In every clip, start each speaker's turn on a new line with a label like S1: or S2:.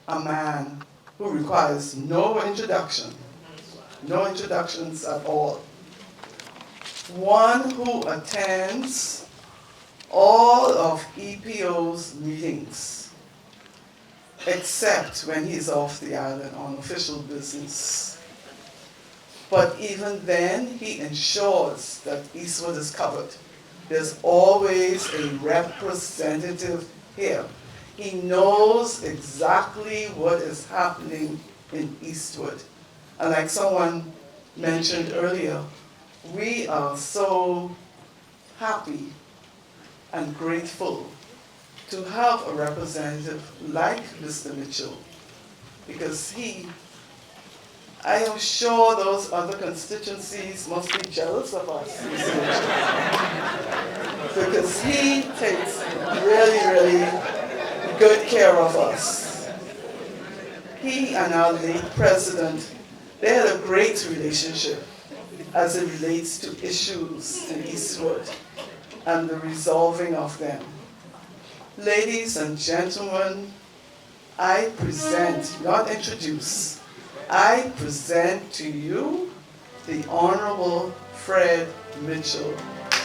S1: a man who requires no introduction, no introductions at all. One who attends all of EPO's meetings, except when he's off the island on official business. But even then, he ensures that Eastwood is covered. There's always a representative here. He knows exactly what is happening in Eastwood. And like someone mentioned earlier, we are so happy and grateful to have a representative like Mr. Mitchell, because I am sure those other constituencies must be jealous of us, Mr. Mitchell, because he takes really, really good care of us. He and our late president, they had a great relationship as it relates to issues in Eastwood and the resolving of them. Ladies and gentlemen, I present, not introduce, I present to you the Honorable Fred Mitchell,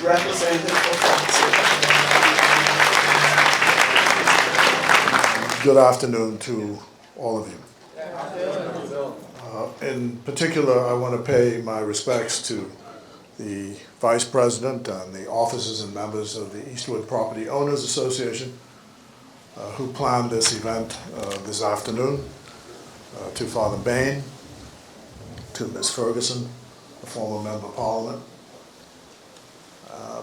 S1: representative for Foxwood.
S2: Good afternoon to all of you. In particular, I want to pay my respects to the Vice President and the officers and members of the Eastwood Property Owners Association who planned this event this afternoon, to Father Bain, to Ms. Ferguson, the former Member of Parliament,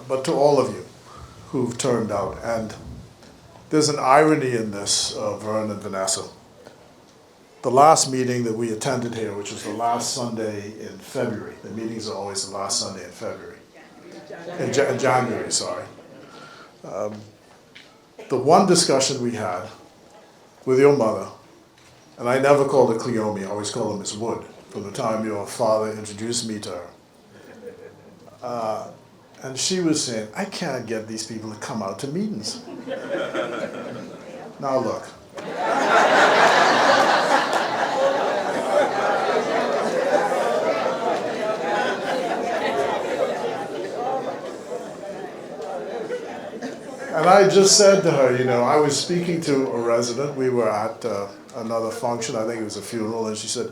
S2: but to all of you who've turned out. And there's an irony in this, Vern and Vanessa. The last meeting that we attended here, which was the last Sunday in February, the meetings are always the last Sunday in February, in January, sorry. The one discussion we had with your mother, and I never called her Cleomie, I always called her Miss Wood, from the time your father introduced me to her. And she was saying, I can't get these people to come out to meetings. Now look. And I just said to her, you know, I was speaking to a resident. We were at another function, I think it was a funeral, and she said,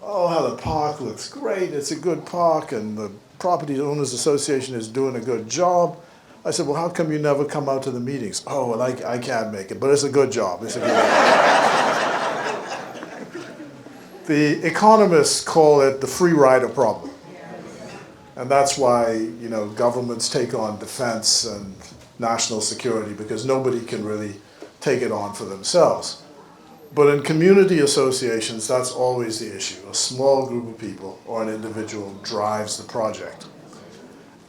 S2: oh, how the park looks great. It's a good park, and the Property Owners Association is doing a good job. I said, well, how come you never come out to the meetings? Oh, well, I can't make it, but it's a good job. It's a good job. The economists call it the free rider problem. And that's why, you know, governments take on defense and national security, because nobody can really take it on for themselves. But in community associations, that's always the issue. A small group of people or an individual drives the project.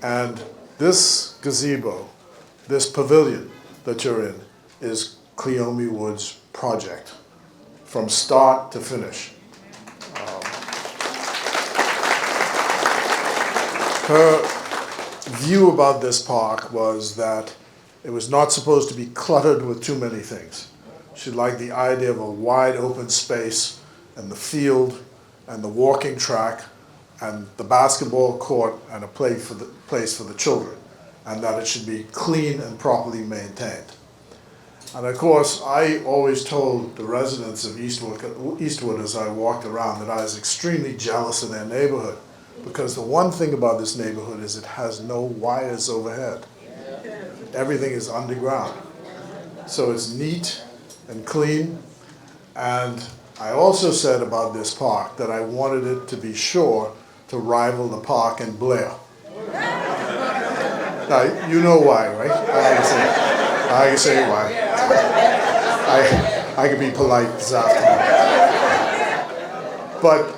S2: And this gazebo, this pavilion that you're in, is Cleomie Wood's project, from start to finish. Her view about this park was that it was not supposed to be cluttered with too many things. She liked the idea of a wide open space and the field and the walking track and the basketball court and a place for the children, and that it should be clean and properly maintained. And of course, I always told the residents of Eastwood as I walked around that I was extremely jealous of their neighborhood, because the one thing about this neighborhood is it has no wires overhead. Everything is underground. So it's neat and clean. And I also said about this park that I wanted it to be sure to rival the park in Blair. Now, you know why, right? I can say why. I can be polite this afternoon. But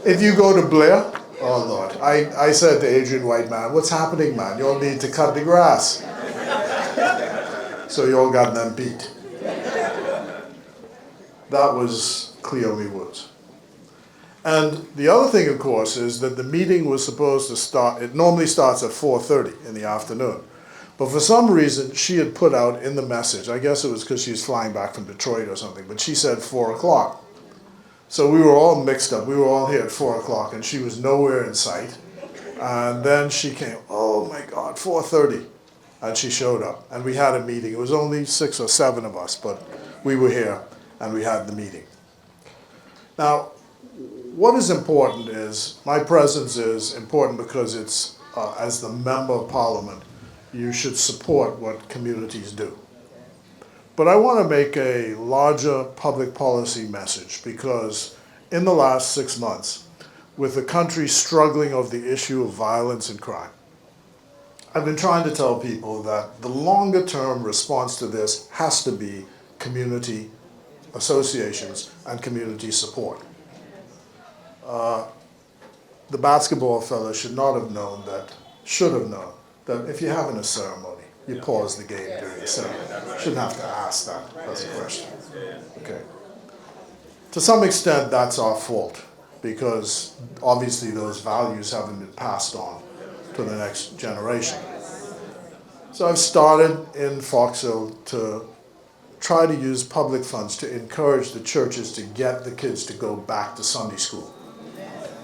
S2: if you go to Blair, oh Lord, I said to Adrian White, man, what's happening, man? You all need to cut the grass. So you all got them beat. That was Cleomie Woods. And the other thing, of course, is that the meeting was supposed to start, it normally starts at 4:30 in the afternoon. But for some reason, she had put out in the message, I guess it was because she was flying back from Detroit or something, but she said 4 o'clock. So we were all mixed up. We were all here at 4 o'clock, and she was nowhere in sight. And then she came, oh my God, 4:30. And she showed up, and we had a meeting. It was only 6 or 7 of us, but we were here, and we had the meeting. Now, what is important is, my presence is important because it's, as the Member of Parliament, you should support what communities do. But I want to make a larger public policy message, because in the last 6 months, with the country struggling over the issue of violence and crime, I've been trying to tell people that the longer term response to this has to be community associations and community support. The basketball fellow should have known that if you're having a ceremony, you pause the game during the ceremony. Shouldn't have to ask that as a question. Okay. To some extent, that's our fault, because obviously those values haven't been passed on to the next generation. So I've started in Fox Hill to try to use public funds to encourage the churches to get the kids to go back to Sunday school,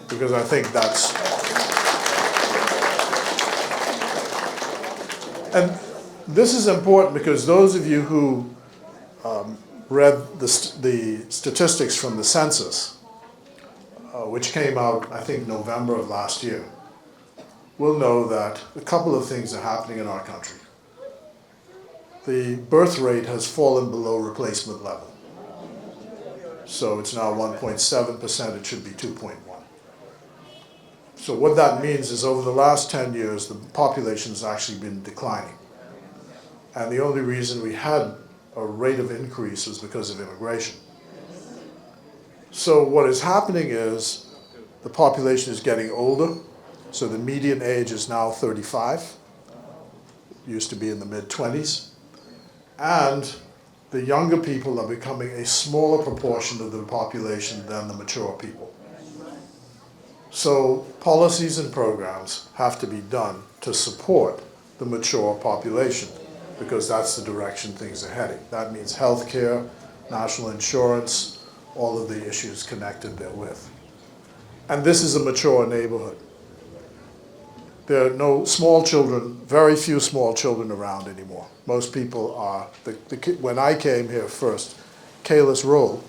S2: because I think that's... And this is important because those of you who read the statistics from the census, which came out, I think, November of last year, will know that a couple of things are happening in our country. The birth rate has fallen below replacement level. So it's now 1.7%, it should be 2.1. So what that means is over the last 10 years, the population has actually been declining. And the only reason we had a rate of increase was because of immigration. So what is happening is the population is getting older. So the median age is now 35. Used to be in the mid-20s. And the younger people are becoming a smaller proportion of the population than the mature people. So policies and programs have to be done to support the mature population, because that's the direction things are heading. That means health care, national insurance, all of the issues connected therewith. And this is a mature neighborhood. There are no small children, very few small children around anymore. Most people are, when I came here first, Kalis Roll,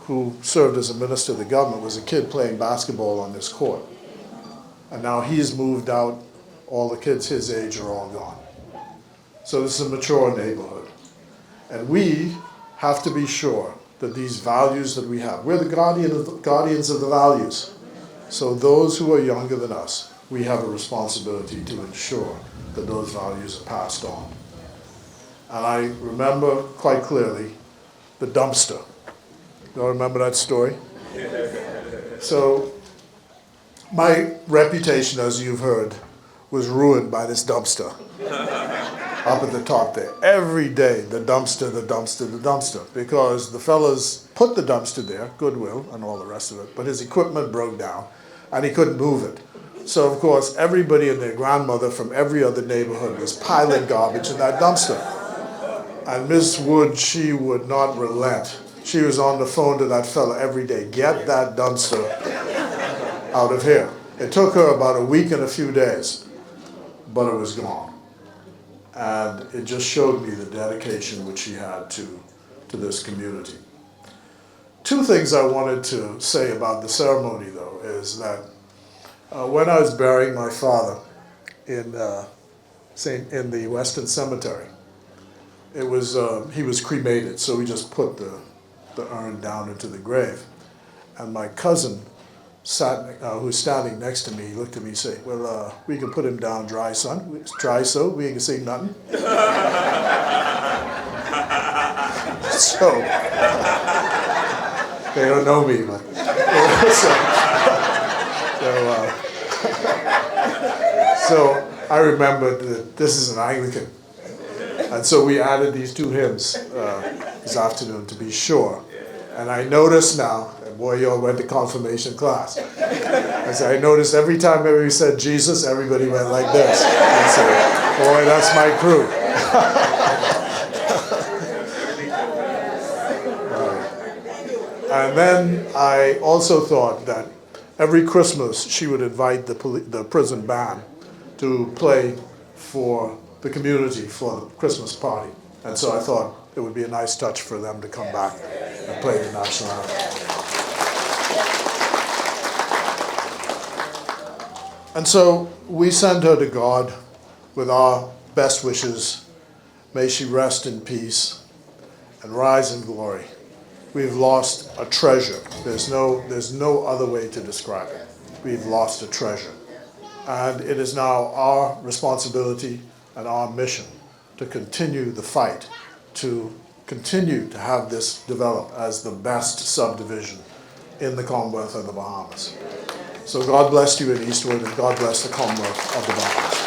S2: who served as a minister of the government, was a kid playing basketball on this court. And now he's moved out, all the kids his age are all gone. So this is a mature neighborhood. And we have to be sure that these values that we have, we're the guardians of the values. So those who are younger than us, we have a responsibility to ensure that those values are passed on. And I remember quite clearly the dumpster. You all remember that story? So my reputation, as you've heard, was ruined by this dumpster up at the top there. Every day, the dumpster, the dumpster, the dumpster, because the fellas put the dumpster there, Goodwill and all the rest of it, but his equipment broke down and he couldn't move it. So of course, everybody and their grandmother from every other neighborhood was piling garbage in that dumpster. And Miss Wood, she would not relent. She was on the phone to that fella every day. Get that dumpster out of here. It took her about a week and a few days, but it was gone. And it just showed me the dedication which she had to this community. Two things I wanted to say about the ceremony, though, is that when I was burying my father in the Western Cemetery, it was he was cremated, so we just put the urn down into the grave. And my cousin, who's standing next to me, he looked at me and said, well, we can put him down dry, son. It's dry, so we ain't see nothing. So, they don't know me, but so I remembered that this is an Anglican. And so we added these two hymns this afternoon to be sure. And I noticed now, and boy, you all went to confirmation class. I noticed every time we said Jesus, everybody went like this. And so, Boy, that's my crew. And then I also thought that every Christmas she would invite the prison band to play for the community for the Christmas party. And so I thought it would be a nice touch for them to come back and play the national anthem. And so we send her to God with our best wishes. May she rest in peace and rise in glory. We've lost a treasure. There's no other way to describe it. We've lost a treasure. And it is now our responsibility and our mission to continue the fight, to continue to have this develop as the best subdivision in the Commonwealth of the Bahamas. So God bless you in Eastwood, and God bless the Commonwealth of the Bahamas.